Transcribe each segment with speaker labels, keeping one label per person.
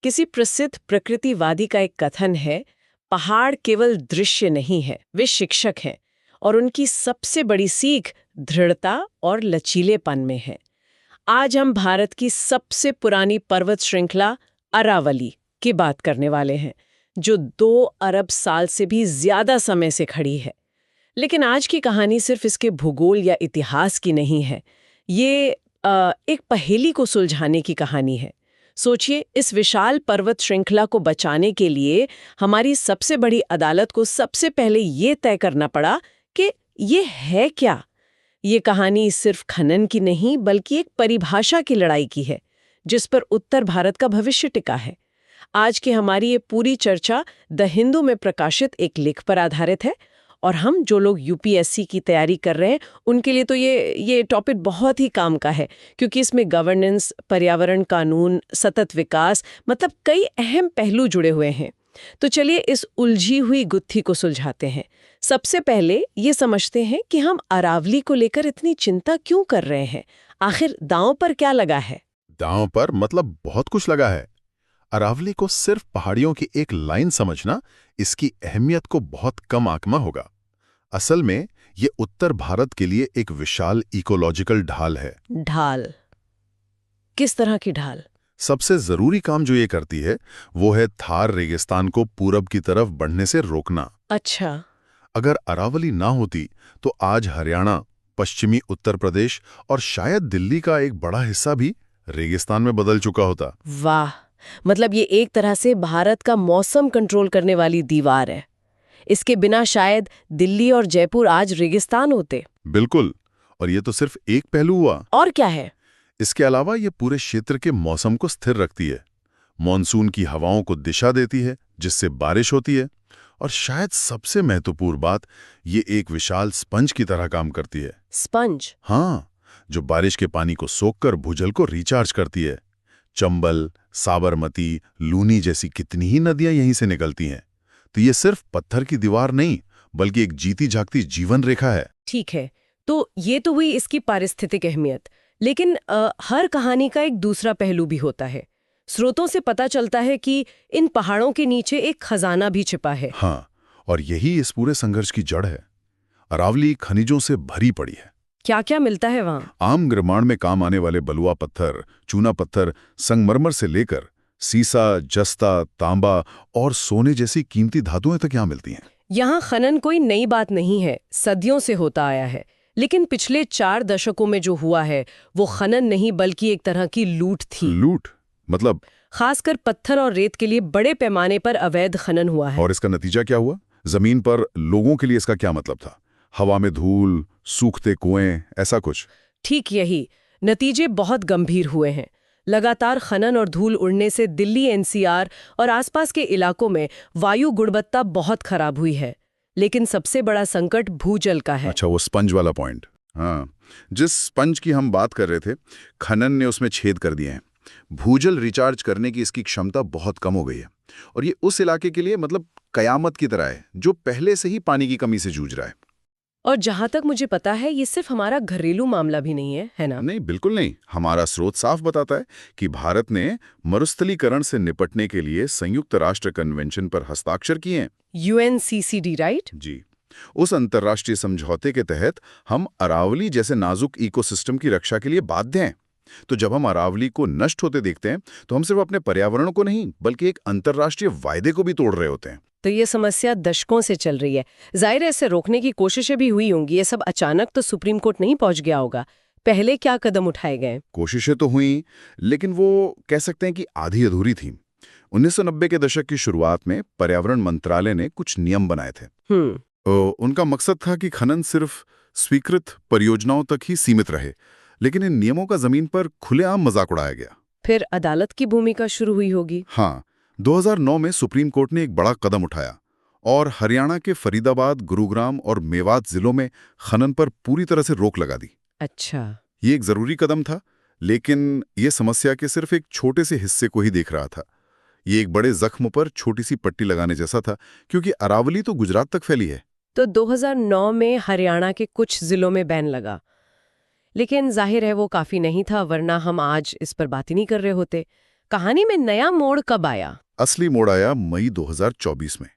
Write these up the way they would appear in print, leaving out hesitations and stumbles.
Speaker 1: किसी प्रसिद्ध प्रकृतिवादी का एक कथन है, पहाड़ केवल दृश्य नहीं है, वे शिक्षक हैं और उनकी सबसे बड़ी सीख दृढ़ता और लचीलेपन में है। आज हम भारत की सबसे पुरानी पर्वत श्रृंखला अरावली की बात करने वाले हैं, जो 2 अरब साल से भी ज्यादा समय से खड़ी है। लेकिन आज की कहानी सिर्फ इसके भूगोल या इतिहास की नहीं है। ये एक पहेली को सुलझाने की कहानी है। सोचिए, इस विशाल पर्वत श्रृंखला को बचाने के लिए हमारी सबसे बड़ी अदालत को सबसे पहले ये तय करना पड़ा कि ये है क्या। ये कहानी सिर्फ खनन की नहीं, बल्कि एक परिभाषा की लड़ाई की है, जिस पर उत्तर भारत का भविष्य टिका है। आज की हमारी ये पूरी चर्चा द हिंदू में प्रकाशित एक लेख पर आधारित है, और हम जो लोग यूपीएससी की तैयारी कर रहे हैं उनके लिए तो ये टॉपिक बहुत ही काम का है, क्योंकि इसमें गवर्नेंस, पर्यावरण कानून, सतत विकास, मतलब कई अहम पहलू जुड़े हुए हैं। तो चलिए इस उलझी हुई गुत्थी को सुलझाते हैं। सबसे पहले ये समझते हैं कि हम अरावली को लेकर इतनी चिंता क्यों कर रहे हैं। आखिर दांव पर क्या लगा है?
Speaker 2: दांव पर मतलब बहुत कुछ लगा है। अरावली को सिर्फ पहाड़ियों की एक लाइन समझना इसकी अहमियत को बहुत कम आंकना होगा। असल में ये उत्तर भारत के लिए एक विशाल इकोलॉजिकल ढाल है।
Speaker 1: ढाल? किस तरह की ढाल?
Speaker 2: सबसे जरूरी काम जो ये करती है वो है थार रेगिस्तान को पूरब की तरफ बढ़ने से रोकना।
Speaker 1: अच्छा।
Speaker 2: अगर अरावली ना होती तो आज हरियाणा, पश्चिमी उत्तर प्रदेश और शायद दिल्ली का एक बड़ा हिस्सा भी रेगिस्तान में बदल चुका होता।
Speaker 1: वाह, मतलब ये एक तरह से भारत का मौसम कंट्रोल करने वाली दीवार है। इसके बिना शायद दिल्ली और जयपुर आज रेगिस्तान होते।
Speaker 2: बिल्कुल। और ये तो सिर्फ एक पहलू हुआ।
Speaker 1: और क्या है?
Speaker 2: इसके अलावा ये पूरे क्षेत्र के मौसम को स्थिर रखती है, मॉनसून की हवाओं को दिशा देती है, जिससे बारिश होती है। और शायद सबसे महत्वपूर्ण बात, ये एक विशाल स्पंज की तरह काम करती है।
Speaker 1: स्पंज?
Speaker 2: हाँ, जो बारिश के पानी को सोखकर भूजल को रिचार्ज करती है। चंबल, साबरमती, लूनी जैसी कितनी ही नदियां यहीं से निकलती हैं। तो ये सिर्फ पत्थर की दीवार नहीं, बल्कि एक जीती जागती जीवन रेखा है।
Speaker 1: ठीक है, तो ये तो हुई इसकी पारिस्थितिक अहमियत। लेकिन हर कहानी का एक दूसरा पहलू भी होता है। स्रोतों से पता चलता है कि इन पहाड़ों के नीचे एक खजाना भी छिपा है।
Speaker 2: हाँ, और यही इस पूरे संघर्ष की जड़ है। अरावली खनिजों से भरी पड़ी है।
Speaker 1: क्या क्या मिलता है वहाँ?
Speaker 2: आम निर्माण में काम आने वाले बलुआ पत्थर, चूना पत्थर, संगमरमर से लेकर सीसा, जस्ता, तांबा और सोने जैसी कीमती धातुएं तक यहाँ मिलती हैं।
Speaker 1: यहाँ खनन कोई नई बात नहीं है, सदियों से होता आया है। लेकिन पिछले 4 दशकों में जो हुआ है वो खनन नहीं, बल्कि एक तरह की लूट थी।
Speaker 2: लूट मतलब?
Speaker 1: खासकर पत्थर और रेत के लिए बड़े पैमाने पर अवैध खनन हुआ है।
Speaker 2: और इसका नतीजा क्या हुआ? जमीन पर लोगों के लिए इसका क्या मतलब था? हवा में धूल, सूखते कुएं, ऐसा कुछ?
Speaker 1: ठीक यही। नतीजे बहुत गंभीर हुए हैं। लगातार खनन और धूल उड़ने से दिल्ली एनसीआर और आसपास के इलाकों में वायु गुणवत्ता बहुत खराब हुई है। लेकिन सबसे बड़ा संकट भूजल का है।
Speaker 2: अच्छा, वो स्पंज वाला पॉइंट। हाँ, जिस स्पंज की हम बात कर रहे थे, खनन ने उसमें छेद कर दिए हैं। भूजल रिचार्ज करने की इसकी क्षमता बहुत कम हो गई है। और ये उस इलाके के लिए मतलब कयामत की तरह है, जो पहले से ही पानी की कमी से जूझ रहा है।
Speaker 1: और जहां तक मुझे पता है ये सिर्फ हमारा घरेलू मामला भी नहीं है ना?
Speaker 2: नहीं, बिल्कुल नहीं। हमारा स्रोत साफ बताता है कि भारत ने मरुस्थलीकरण से निपटने के लिए संयुक्त राष्ट्र कन्वेंशन पर हस्ताक्षर किए हैं।
Speaker 1: UNCCD, right?
Speaker 2: जी। उस अंतर्राष्ट्रीय समझौते के तहत हम अरावली जैसे नाजुक इकोसिस्टम की रक्षा के लिए बाध्य हैं। तो जब हम अरावली को नष्ट होते देखते हैं तो हम सिर्फ अपने पर्यावरण को नहीं, बल्कि एक अंतर्राष्ट्रीय वायदे को भी तोड़ रहे होते हैं।
Speaker 1: तो ये समस्या दशकों से चल रही है। जाहिर है इसे रोकने की कोशिशें भी हुई होंगी। ये सब अचानक तो सुप्रीम कोर्ट नहीं पहुंच गया होगा। पहले क्या कदम उठाए गए?
Speaker 2: कोशिशें तो हुई, लेकिन वो कह सकते हैं कि आधी अधूरी थी। 1990 के दशक की शुरुआत में पर्यावरण मंत्रालय ने कुछ नियम बनाए थे। उनका मकसद था कि खनन सिर्फ स्वीकृत परियोजनाओं तक ही सीमित रहे, लेकिन इन नियमों का जमीन पर खुलेआम मजाक उड़ाया गया।
Speaker 1: फिर अदालत की भूमिका शुरू हुई होगी।
Speaker 2: हाँ, 2009 में सुप्रीम कोर्ट ने एक बड़ा कदम उठाया और हरियाणा के फरीदाबाद, गुरुग्राम और मेवात जिलों में खनन पर पूरी तरह से रोक लगा दी।
Speaker 1: अच्छा।
Speaker 2: ये एक जरूरी कदम था, लेकिन ये समस्या के सिर्फ एक छोटे से हिस्से को ही देख रहा था। ये एक बड़े जख्म पर छोटी सी पट्टी लगाने जैसा था, क्योंकि अरावली तो गुजरात तक फैली है।
Speaker 1: तो 2009 में हरियाणा के कुछ जिलों में बैन लगा, लेकिन जाहिर है वो काफी नहीं था, वरना हम आज इस पर बात ही नहीं कर रहे होते। कहानी में नया मोड़ कब आया?
Speaker 2: असली मोड़ आया मई 2024 में।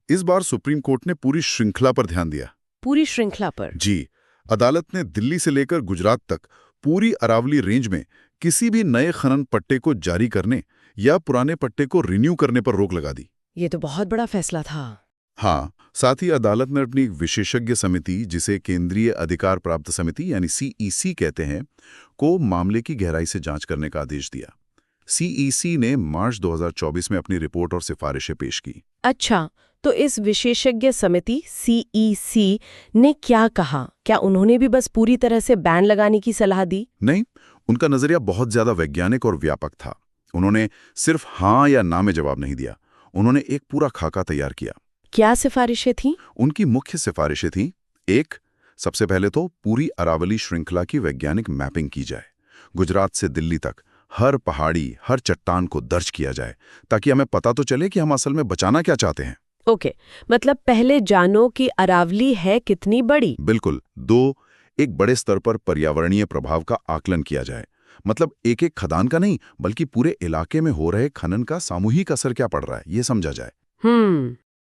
Speaker 2: इस बार सुप्रीम कोर्ट ने पूरी श्रृंखला पर ध्यान दिया।
Speaker 1: पूरी श्रृंखला पर?
Speaker 2: जी, अदालत ने दिल्ली से लेकर गुजरात तक पूरी अरावली रेंज में किसी भी नए खनन पट्टे को जारी करने या पुराने पट्टे को रिन्यू करने पर रोक लगा दी।
Speaker 1: ये तो बहुत बड़ा फैसला था।
Speaker 2: हाँ, साथ ही अदालत ने अपनी एक विशेषज्ञ समिति, जिसे केंद्रीय अधिकार प्राप्त समिति यानी CEC कहते हैं, को मामले की गहराई से जांच करने का आदेश दिया। CEC ने मार्च 2024 में अपनी रिपोर्ट और सिफारिशें पेश की।
Speaker 1: अच्छा, तो इस विशेषज्ञ समिति CEC ने क्या कहा? क्या उन्होंने भी बस पूरी तरह से बैन लगाने की सलाह दी?
Speaker 2: नहीं, उनका नजरिया बहुत ज्यादा वैज्ञानिक और व्यापक था। उन्होंने सिर्फ हाँ या ना में जवाब नहीं दिया, उन्होंने एक पूरा खाका तैयार किया।
Speaker 1: क्या सिफारिशें थीं?
Speaker 2: उनकी मुख्य सिफारिशें थीं, एक, सबसे पहले तो पूरी अरावली श्रृंखला की वैज्ञानिक मैपिंग की जाए। गुजरात से दिल्ली तक हर पहाड़ी, हर चट्टान को दर्ज किया जाए, ताकि हमें पता तो चले कि हम असल में बचाना क्या चाहते हैं।
Speaker 1: ओके, मतलब पहले जानो कि अरावली है कितनी बड़ी।
Speaker 2: बिल्कुल। दो, एक बड़े स्तर पर पर्यावरणीय प्रभाव का आकलन किया जाए। मतलब एक एक खदान का नहीं, बल्कि पूरे इलाके में हो रहे खनन का सामूहिक असर क्या पड़ रहा है, ये समझा जाए।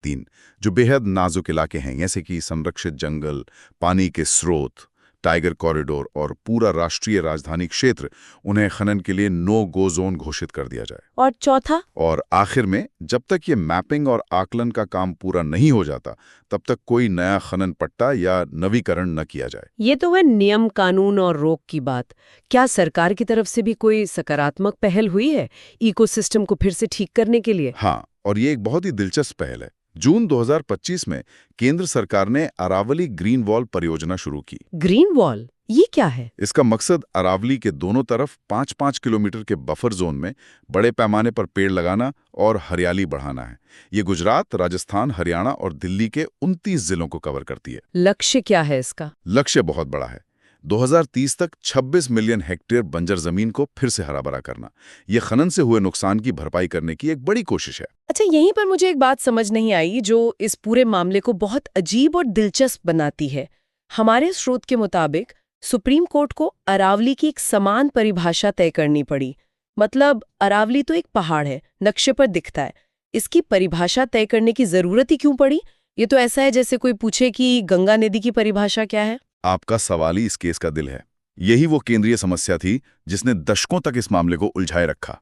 Speaker 2: 3, जो बेहद नाजुक इलाके हैं, जैसे कि संरक्षित जंगल, पानी के स्रोत, टाइगर कॉरिडोर और पूरा राष्ट्रीय राजधानी क्षेत्र, उन्हें खनन के लिए नो गो जोन घोषित कर दिया जाए।
Speaker 1: और चौथा?
Speaker 2: और आखिर में, जब तक ये मैपिंग और आकलन का काम पूरा नहीं हो जाता, तब तक कोई नया खनन पट्टा या नवीकरण न किया जाए।
Speaker 1: ये तो है नियम, कानून और रोक की बात। क्या सरकार की तरफ से भी कोई सकारात्मक पहल हुई है इकोसिस्टम को फिर से ठीक करने के लिए?
Speaker 2: हाँ, और ये एक बहुत ही दिलचस्प पहल है। जून 2025 में केंद्र सरकार ने अरावली ग्रीन वॉल परियोजना शुरू की।
Speaker 1: ग्रीन वॉल, ये क्या है?
Speaker 2: इसका मकसद अरावली के दोनों तरफ 5-5 किलोमीटर के बफर जोन में बड़े पैमाने पर पेड़ लगाना और हरियाली बढ़ाना है। ये गुजरात, राजस्थान, हरियाणा और दिल्ली के 29 जिलों को कवर करती है।
Speaker 1: लक्ष्य क्या है इसका?
Speaker 2: लक्ष्य बहुत बड़ा है। 2030 तक 26 मिलियन हेक्टेयर बंजर जमीन को फिर से हरा भरा करना। ये खनन से हुए नुकसान की भरपाई करने की एक बड़ी कोशिश है।
Speaker 1: अच्छा, यहीं पर मुझे एक बात समझ नहीं आई जो इस पूरे मामले को बहुत अजीब और दिलचस्प बनाती है। हमारे स्रोत के मुताबिक सुप्रीम कोर्ट को अरावली की एक समान परिभाषा तय करनी पड़ी। मतलब अरावली तो एक पहाड़ है, नक्शे पर दिखता है, इसकी परिभाषा तय करने की जरूरत ही क्यों पड़ी? ये तो ऐसा है जैसे कोई पूछे कि गंगा नदी की परिभाषा क्या है।
Speaker 2: आपका सवाल ही इस केस का दिल है। यही वो केंद्रीय समस्या थी जिसने दशकों तक इस मामले को उलझाए रखा।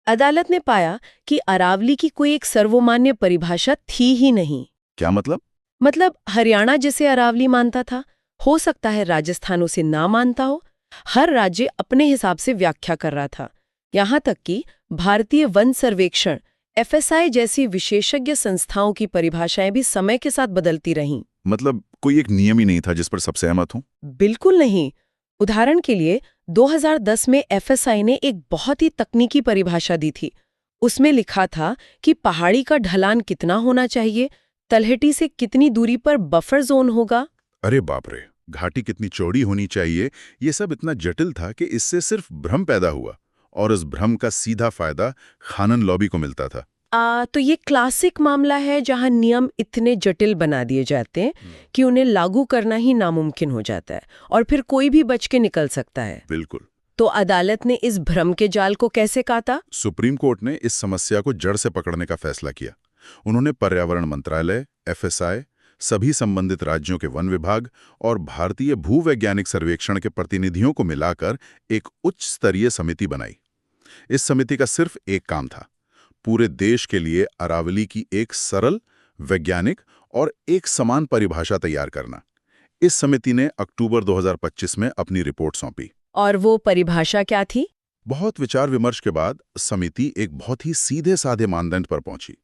Speaker 1: अदालत ने पाया कि अरावली की कोई एक सर्वमान्य परिभाषा थी ही नहीं।
Speaker 2: क्या मतलब?
Speaker 1: मतलब हरियाणा जिसे अरावली मानता था, हो सकता है राजस्थान उसे ना मानता हो। हर राज्य अपने हिसाब से व्याख्या कर रहा था। यहाँ तक कि भारतीय वन सर्वेक्षण FSI जैसी विशेषज्ञ संस्थाओं की परिभाषाएं भी समय के साथ बदलती रहीं।
Speaker 2: मतलब कोई एक नियम ही नहीं था जिस पर सब सहमत हों?
Speaker 1: बिल्कुल नहीं। उदाहरण के लिए 2010 में FSI ने एक बहुत ही तकनीकी परिभाषा दी थी। उसमें लिखा था कि पहाड़ी का ढलान कितना होना चाहिए, तलहटी से कितनी दूरी पर बफर जोन होगा।
Speaker 2: अरे बाप रे, घाटी कितनी चौड़ी होनी चाहिए, ये सब इतना जटिल था कि इससे सिर्फ भ्रम पैदा हुआ, और उस भ्रम का सीधा फायदा खानन लॉबी को मिलता था।
Speaker 1: तो ये क्लासिक मामला है जहां नियम इतने जटिल बना दिए जाते हैं कि उन्हें लागू करना ही नामुमकिन हो जाता है और फिर कोई भी बच के निकल सकता है।
Speaker 2: बिल्कुल।
Speaker 1: तो अदालत ने इस भ्रम के जाल को कैसे काटा?
Speaker 2: सुप्रीम कोर्ट ने इस समस्या को जड़ से पकड़ने का फैसला किया। उन्होंने पर्यावरण मंत्रालय, FSI, सभी संबंधित राज्यों के वन विभाग और भारतीय भूवैज्ञानिक सर्वेक्षण के प्रतिनिधियों को मिलाकर एक उच्च स्तरीय समिति बनाई। इस समिति का सिर्फ एक काम था, पूरे देश के लिए अरावली की एक सरल, वैज्ञानिक और एक समान परिभाषा तैयार करना। इस समिति ने अक्टूबर 2025 में अपनी रिपोर्ट सौंपी।
Speaker 1: और वो परिभाषा क्या थी?
Speaker 2: बहुत विचार विमर्श के बाद समिति एक बहुत ही सीधे साधे मानदंड पर पहुंची।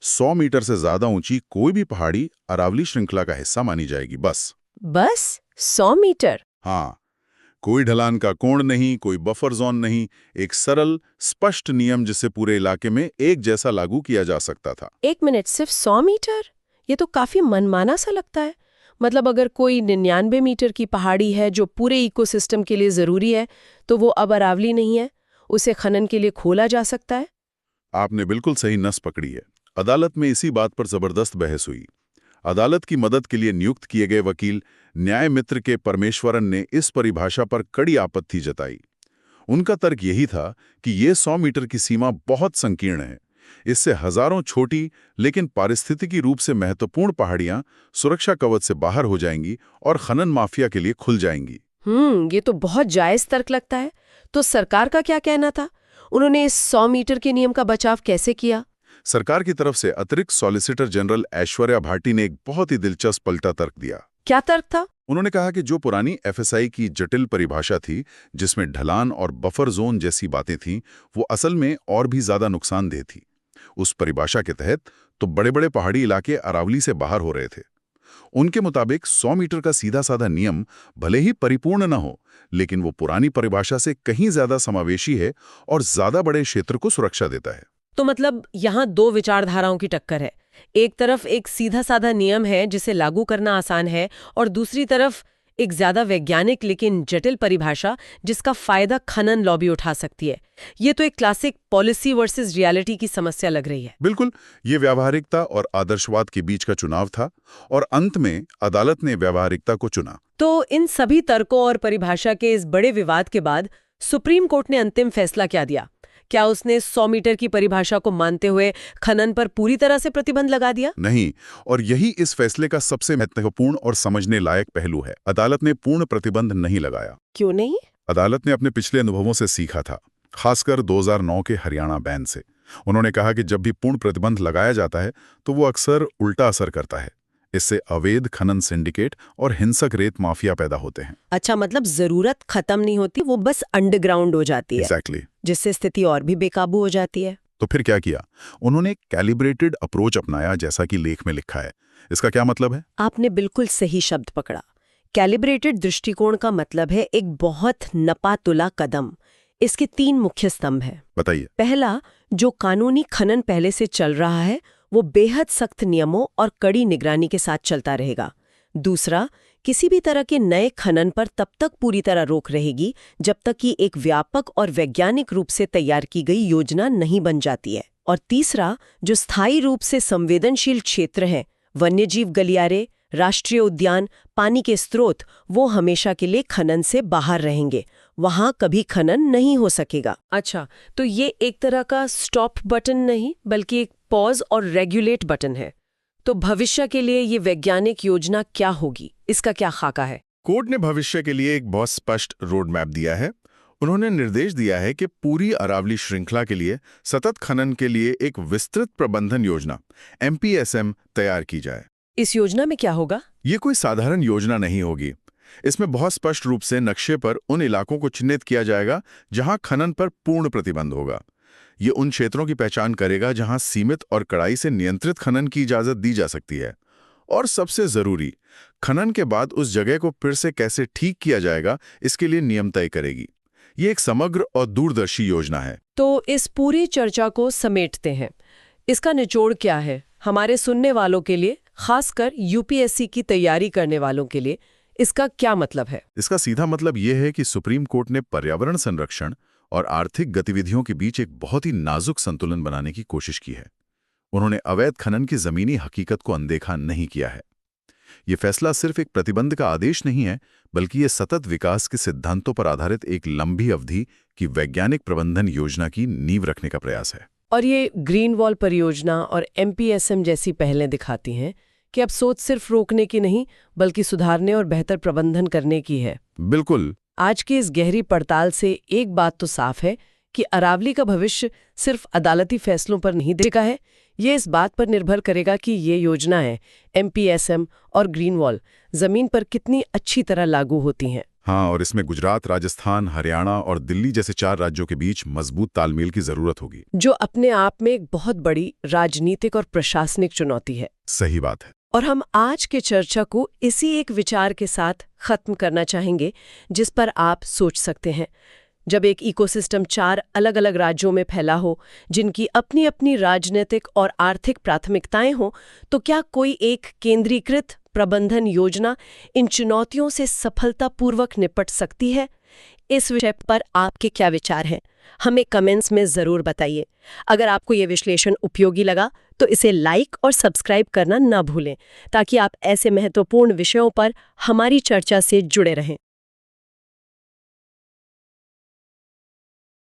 Speaker 2: 100 मीटर से ज्यादा ऊंची कोई भी पहाड़ी अरावली श्रृंखला का हिस्सा मानी जाएगी। बस
Speaker 1: 100 मीटर?
Speaker 2: हाँ, कोई ढलान का कोण नहीं, कोई बफर जोन नहीं, एक सरल, स्पष्ट नियम जिसे पूरे इलाके में एक जैसा लागू किया जा सकता था।
Speaker 1: एक मिनट, सिर्फ 100 मीटर? ये तो काफी मनमाना सा लगता है। मतलब अगर कोई 99 मीटर की पहाड़ी है जो पूरे इकोसिस्टम के लिए जरूरी है, तो वो अब अरावली नहीं है, उसे खनन के लिए खोला जा सकता है।
Speaker 2: आपने बिल्कुल सही नस पकड़ी है। अदालत में इसी बात पर जबरदस्त बहस हुई। अदालत की मदद के लिए नियुक्त किए गए वकील न्याय मित्र के परमेश्वरन ने इस परिभाषा पर कड़ी आपत्ति जताई। उनका तर्क यही था कि ये 100 मीटर की सीमा बहुत संकीर्ण है। इससे हजारों छोटी लेकिन पारिस्थितिकी रूप से महत्वपूर्ण पहाड़ियां सुरक्षा कवच से बाहर हो जाएंगी और खनन माफिया के लिए खुल जाएंगी।
Speaker 1: ये तो बहुत जायज तर्क लगता है। तो सरकार का क्या कहना था? उन्होंने इस 100 मीटर के नियम का बचाव कैसे किया?
Speaker 2: सरकार की तरफ से अतिरिक्त सॉलिसिटर जनरल ऐश्वर्या भाटी ने एक बहुत ही दिलचस्प पलटा तर्क दिया।
Speaker 1: क्या तर्क था?
Speaker 2: उन्होंने कहा कि जो पुरानी एफएसआई की जटिल परिभाषा थी, जिसमें ढलान और बफर जोन जैसी बातें थीं, वो असल में और भी ज्यादा नुकसानदेह थी। उस परिभाषा के तहत तो बड़े-बड़े पहाड़ी इलाके अरावली से बाहर हो रहे थे। उनके मुताबिक 100 मीटर का सीधा साधा नियम भले ही परिपूर्ण न हो, लेकिन वो पुरानी परिभाषा से कहीं ज्यादा समावेशी है और ज्यादा बड़े क्षेत्र को सुरक्षा देता है।
Speaker 1: तो मतलब यहाँ दो विचारधाराओं की टक्कर है। एक तरफ एक सीधा साधा नियम है जिसे लागू करना आसान है, और दूसरी तरफ एक ज्यादा वैज्ञानिक लेकिन जटिल परिभाषा जिसका फायदा खनन लॉबी उठा सकती है। ये तो एक क्लासिक पॉलिसी वर्सेस रियलिटी की समस्या लग रही है।
Speaker 2: बिल्कुल, ये व्यावहारिकता और आदर्शवाद के बीच का चुनाव था, और अंत में अदालत ने व्यावहारिकता को चुना।
Speaker 1: तो इन सभी तर्कों और परिभाषा के इस बड़े विवाद के बाद सुप्रीम कोर्ट ने अंतिम फैसला क्या दिया? क्या उसने 100 मीटर की परिभाषा को मानते हुए खनन पर पूरी तरह से प्रतिबंध लगा दिया?
Speaker 2: नहीं, और यही इस फैसले का सबसे महत्वपूर्ण और समझने लायक पहलू है। अदालत ने पूर्ण प्रतिबंध नहीं लगाया।
Speaker 1: क्यों नहीं?
Speaker 2: अदालत ने अपने पिछले अनुभवों से सीखा था, खासकर 2009 के हरियाणा बैन से। उन्होंने कहा कि जब भी पूर्ण प्रतिबंध लगाया जाता है तो वो अक्सर उल्टा असर करता है। इससे अवैध खनन सिंडिकेट और हिंसक रेत माफिया पैदा होते हैं।
Speaker 1: अच्छा, मतलब जरूरत खत्म नहीं होती, वो बस अंडरग्राउंड हो जाती है।
Speaker 2: Exactly.
Speaker 1: जिससे स्थिति और भी बेकाबू हो जाती है।
Speaker 2: तो फिर क्या किया? उन्होंने कैलिब्रेटेड अप्रोच अपनाया, जैसा कि लेख में लिखा है। इसका क्या मतलब है?
Speaker 1: आपने बिल्कुल सही शब्द पकड़ा। कैलिब्रेटेड दृष्टिकोण का मतलब है एक बहुत नपा-तुला कदम। इसके 3 मुख्य स्तंभ हैं।
Speaker 2: बताइए।
Speaker 1: पहला, जो कानूनी खनन पहले से चल रहा है वो बेहद सख्त नियमों और कड़ी निगरानी के साथ चलता रहेगा। दूसरा, किसी भी तरह के नए खनन पर तब तक पूरी तरह रोक रहेगी जब तक कि एक व्यापक और वैज्ञानिक रूप से तैयार की गई योजना नहीं बन जाती है। और तीसरा, जो स्थायी रूप से संवेदनशील क्षेत्र हैं, वन्यजीव गलियारे, राष्ट्रीय उद्यान, पानी के स्रोत, वो हमेशा के लिए खनन से बाहर रहेंगे। वहां कभी खनन नहीं हो सकेगा। अच्छा, तो ये एक तरह का स्टॉप बटन नहीं बल्कि एक पॉज और रेगुलेट बटन है। तो भविष्य के लिए ये वैज्ञानिक योजना क्या होगी? इसका क्या खाका है?
Speaker 3: कोर्ट ने भविष्य के लिए एक बहुत स्पष्ट रोड मैप दिया है। उन्होंने निर्देश दिया है कि पूरी अरावली श्रृंखला के लिए सतत खनन के लिए एक विस्तृत प्रबंधन योजना MPSM तैयार की जाए।
Speaker 1: इस योजना में क्या होगा?
Speaker 3: ये कोई साधारण योजना नहीं होगी। इसमें बहुत स्पष्ट रूप से नक्शे पर उन इलाकों को चिन्हित किया जाएगा जहां खनन पर पूर्ण प्रतिबंध होगा। ये उन क्षेत्रों की पहचान करेगा जहां सीमित और कड़ाई से नियंत्रित खनन की इजाजत दी जा सकती है। और सबसे जरूरी, खनन के बाद उस जगह को फिर से कैसे ठीक किया जाएगा, इसके लिए नियम तय करेगी। ये एक समग्र और दूरदर्शी योजना है।
Speaker 1: तो इस पूरी चर्चा को समेटते हैं। इसका निचोड़ क्या है हमारे सुनने वालों के लिए, खासकर UPSC की तैयारी करने वालों के लिए? इसका क्या मतलब है?
Speaker 2: इसका सीधा मतलब यह है कि सुप्रीम कोर्ट ने पर्यावरण संरक्षण और आर्थिक गतिविधियों के बीच एक बहुत ही नाजुक संतुलन बनाने की कोशिश की है। उन्होंने अवैध खनन की जमीनी हकीकत को अनदेखा नहीं किया है। ये फैसला सिर्फ एक प्रतिबंध का आदेश नहीं है, बल्कि ये सतत विकास के सिद्धांतों पर आधारित एक लंबी अवधि की वैज्ञानिक प्रबंधन योजना की नींव रखने का प्रयास है।
Speaker 1: और ये ग्रीन वॉल परियोजना और MPSM जैसी पहलें दिखाती हैं कि अब सोच सिर्फ रोकने की नहीं बल्कि सुधारने और बेहतर प्रबंधन करने की है।
Speaker 2: बिल्कुल।
Speaker 1: आज की इस गहरी पड़ताल से एक बात तो साफ है कि अरावली का भविष्य सिर्फ अदालती फैसलों पर नहीं टिका है। ये इस बात पर निर्भर करेगा कि ये योजनाएं MPSM और ग्रीन वॉल जमीन पर कितनी अच्छी तरह लागू होती हैं।
Speaker 2: हाँ, और इसमें गुजरात, राजस्थान, हरियाणा और दिल्ली जैसे 4 राज्यों के बीच मजबूत तालमेल की जरूरत होगी,
Speaker 1: जो अपने आप में एक बहुत बड़ी राजनीतिक और प्रशासनिक चुनौती है।
Speaker 2: सही बात है।
Speaker 1: और हम आज के चर्चा को इसी एक विचार के साथ खत्म करना चाहेंगे जिस पर आप सोच सकते हैं। जब एक इकोसिस्टम 4 अलग अलग राज्यों में फैला हो, जिनकी अपनी अपनी राजनीतिक और आर्थिक प्राथमिकताएं हो, तो क्या कोई एक केंद्रीकृत प्रबंधन योजना इन चुनौतियों से सफलतापूर्वक निपट सकती है? इस विषय पर आपके क्या विचार हैं? हमें कमेंट्स में ज़रूर बताइए। अगर आपको ये विश्लेषण उपयोगी लगा तो इसे लाइक और सब्सक्राइब करना ना भूलें, ताकि आप ऐसे महत्वपूर्ण विषयों पर हमारी चर्चा से जुड़े रहें।